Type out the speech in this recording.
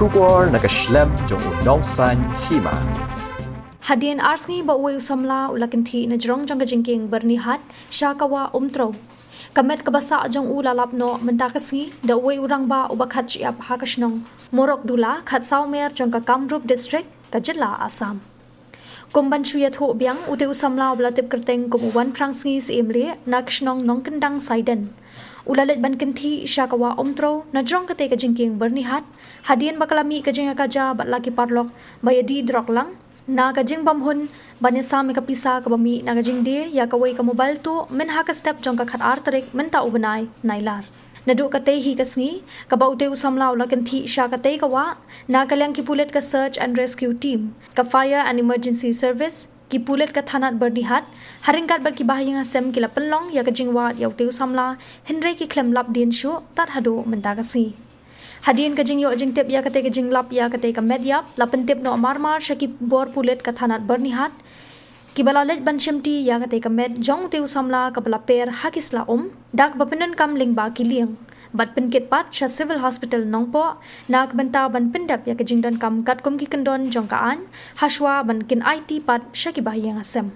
Shubor nakaslem jong unongsan Hima. Hadien Sngi ba uwi Samla ula Kynthih na jrong jang Jingkieng Byrnihat syakawa umtro. Kamet kabasa jang ulalap no mentakasngi da uwi urang ba ubakhat Shyiap hakasnong morok dula khat saumer jang ka Kamrup district ka jilla Assam. Kumban Shyiap ho biang ute usamla ulatip kerteng kumuwan prang sngi si imli nakasnong nongkendang saiden. Ulalit ban Kynthih syakawa umtro na jrong kate ka Jingkieng Byrnihat Hadien bakalami ka jinga kaja bat laki parlok bayadi drok lang na kajing bamhun banyak sami kapisa kabami na kajing de ya kawai ka mobile to men haka step jong ka khat artarik men ta ubanai nailar nadu kate hi kasngi kabaute usamla ula Kynthih sya kate kawa na kalyang kipulet ka search and rescue team ka fire and emergency service kipulet ka thanat Byrnihat haringkat bat ki bahayang sem kila penlong ya kajing wat ya ute usamla henry ki klem lap din shu tat hadu menta kasi Hadien ka jing yo jing tip ya kate ka jing lap ya kate ka medyap lapen tip no marmar syaki bor pulet ka thanat Byrnihat ki balalet ban shimti ya kate ka med jong te usamla ka balaper hakisla dak bapenan kam ling ba kiliang bat penkit pat sya civil hospital nongpo nak benta ban pendap ya ka jing dan kam kat kum ki kendon jong kaan haswa ban kin IT pat syaki bahayang asem